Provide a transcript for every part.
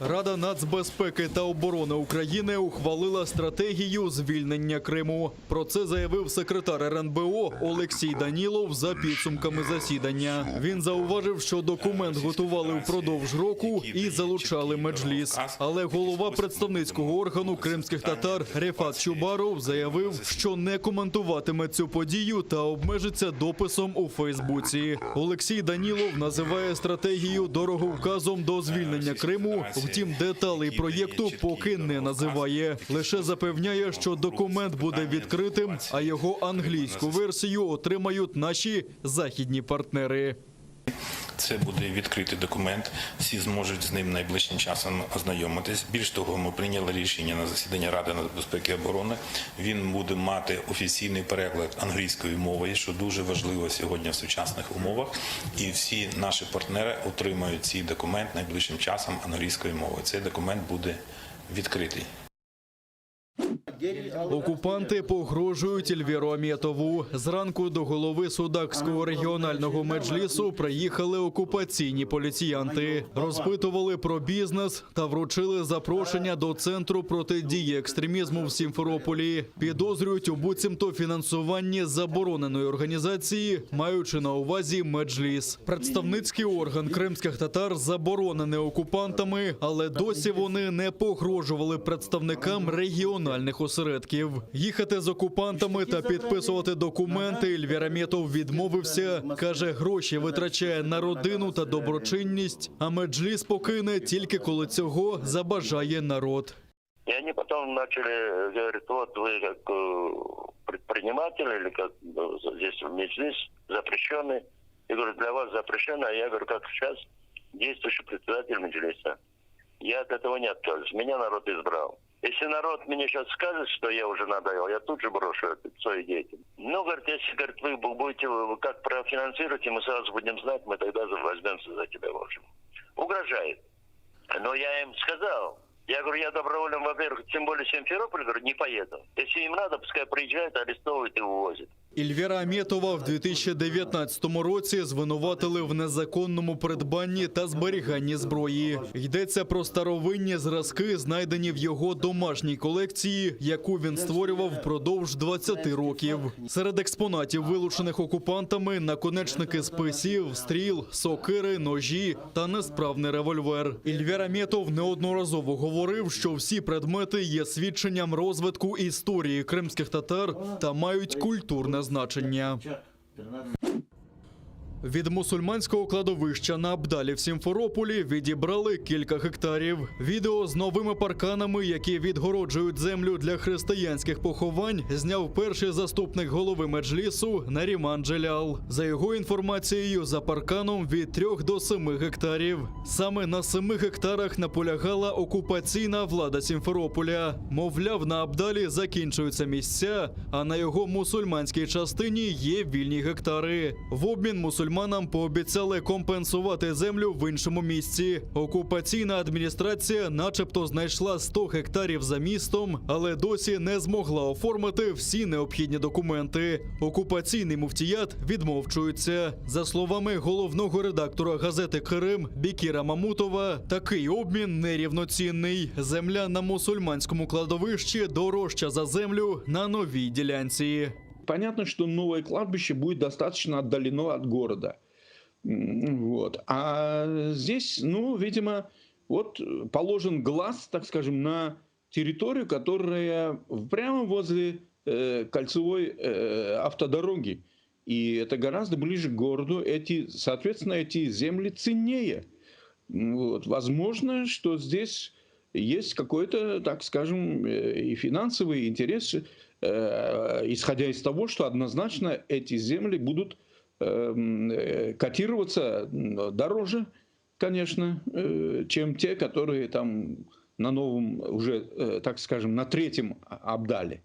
Рада нацбезпеки та оборони України ухвалила стратегію звільнення Криму. Про це заявив секретар РНБО Олексій Данілов за підсумками засідання. Він зауважив, що документ готували впродовж року і залучали Меджліс. Але голова представницького органу кримських татар Рефат Чубаров заявив, що не коментуватиме цю подію та обмежиться дописом у Фейсбуці. Олексій Данілов називає стратегію дороговказом до звільнення Криму. Втім, деталей проєкту поки не називає. Лише запевняє, що документ буде відкритим, а його англійську версію отримають наші західні партнери. Це буде відкритий документ, всі зможуть з ним найближчим часом ознайомитись. Більш того, ми прийняли рішення на засіданні Ради нацбезпеки і оборони. Він буде мати офіційний переклад англійською мовою, що дуже важливо сьогодні в сучасних умовах. І всі наші партнери отримають цей документ найближчим часом англійською мовою. Цей документ буде відкритий. Окупанти погрожують Ельвіру Аметову. Зранку до голови Судакського регіонального меджлісу приїхали окупаційні поліціянти. Розпитували про бізнес та вручили запрошення до Центру протидії екстремізму в Сімферополі. Підозрюють у буцімто фінансуванні забороненої організації, маючи на увазі меджліс. Представницький орган кримських татар заборонений окупантами, але досі вони не погрожували представникам регіональних осередків. Їхати з окупантами та підписувати документи Ельвір Аметов відмовився. Каже, гроші витрачає на родину та доброчинність, а меджліс покине тільки коли цього забажає народ. И они потом начали говорить, вот вы как предприниматель или как здесь меджлис запрещенный. Я говорю, для вас запрещено, а я говорю, как сейчас действующий председатель меджлиса. Я от этого не откажусь, меня народ избрал. Если народ мне сейчас скажет, что я уже надоел, я тут же брошу свою деятельность. Ну, говорит, если говорит, вы будете как профинансируете, мы сразу будем знать, мы тогда возьмемся за тебя, в общем. Угрожает. Но я им сказал, я говорю, я добровольно, во-первых, тем более Симферополь, говорю, не поеду. Если им надо, пускай приезжают, арестовывают и увозят. Ельвіра Аметова в 2019 році звинуватили в незаконному придбанні та зберіганні зброї. Йдеться про старовинні зразки, знайдені в його домашній колекції, яку він створював впродовж 20 років. Серед експонатів, вилучених окупантами, наконечники списів, стріл, сокири, ножі та несправний револьвер. Ельвір Аметов неодноразово говорив, що всі предмети є свідченням розвитку історії кримських татар та мають культурне значення. Від мусульманського кладовища на Абдалі в Сімферополі відібрали кілька гектарів. Відео з новими парканами, які відгороджують землю для християнських поховань, зняв перший заступник голови меджлісу Наріман Джелял. За його інформацією, за парканом від 3 до 7 гектарів. Саме на 7 гектарах наполягала окупаційна влада Сімферополя. Мовляв, на Абдалі закінчуються місця, а на його мусульманській частині є вільні гектари. В обмін мусульманам пообіцяли компенсувати землю в іншому місці. Окупаційна адміністрація начебто знайшла 100 гектарів за містом, але досі не змогла оформити всі необхідні документи. Окупаційний муфтіят відмовчується. За словами головного редактора газети «Крим» Бекіра Мамутова, такий обмін нерівноцінний. Земля на мусульманському кладовищі дорожча за землю на новій ділянці. Понятно, что новое кладбище будет достаточно отдалено от города. Вот. А здесь, ну, видимо, вот положен глаз, так скажем, на территорию, которая прямо возле кольцевой автодороги. И это гораздо ближе к городу. Соответственно, эти земли ценнее. Вот. Возможно, что здесь есть какой-то, так скажем, и финансовый интерес, исходя из того, что однозначно эти земли будут котироваться дороже, конечно, чем те, которые там на новом, уже, так скажем, на 3-м Абдале.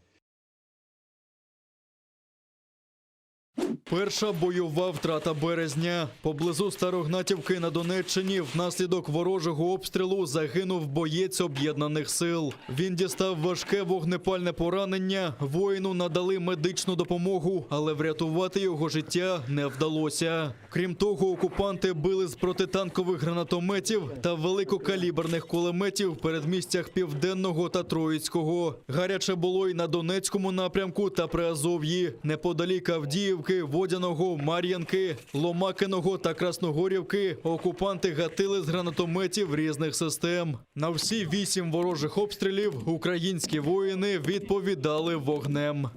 Перша бойова втрата березня. Поблизу Старогнатівки на Донеччині внаслідок ворожого обстрілу загинув боєць об'єднаних сил. Він дістав важке вогнепальне поранення, воїну надали медичну допомогу, але врятувати його життя не вдалося. Крім того, окупанти били з протитанкових гранатометів та великокаліберних кулеметів в передмістях Південного та Троїцького. Гаряче було й на Донецькому напрямку та Приазов'ї, неподалік Авдіївки, Водяного, Мар'янки, Ломакиного та Красногорівки окупанти гатили з гранатометів різних систем. На всі 8 ворожих обстрілів українські воїни відповідали вогнем.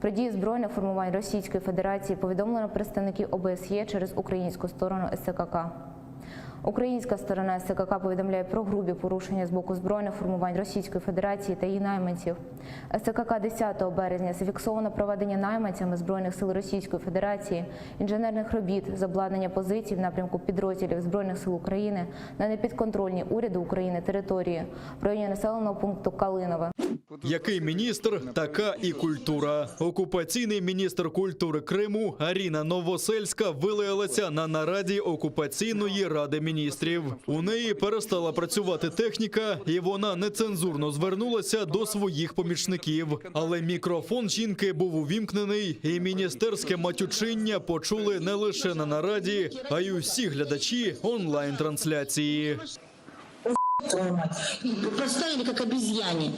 Про дії збройних формувань Російської Федерації повідомлено представників ОБСЄ через українську сторону СЦКК. Українська сторона СЦКК повідомляє про грубі порушення з боку збройних формувань Російської Федерації та її найманців. СЦКК 10 березня зафіксовано проведення найманцями Збройних сил Російської Федерації інженерних робіт з обладнання позицій в напрямку підрозділів Збройних сил України на непідконтрольній уряду України території в районі населеного пункту Калинове. Який міністр, така і культура. Окупаційний міністр культури Криму Аріна Новосельська вилаялася на нараді окупаційної ради міністрів. У неї перестала працювати техніка, і вона нецензурно звернулася до своїх помічників. Але мікрофон жінки був увімкнений, і міністерське матючиння почули не лише на нараді, а й усі глядачі онлайн-трансляції. Твою мать. И поставили как обезьяне.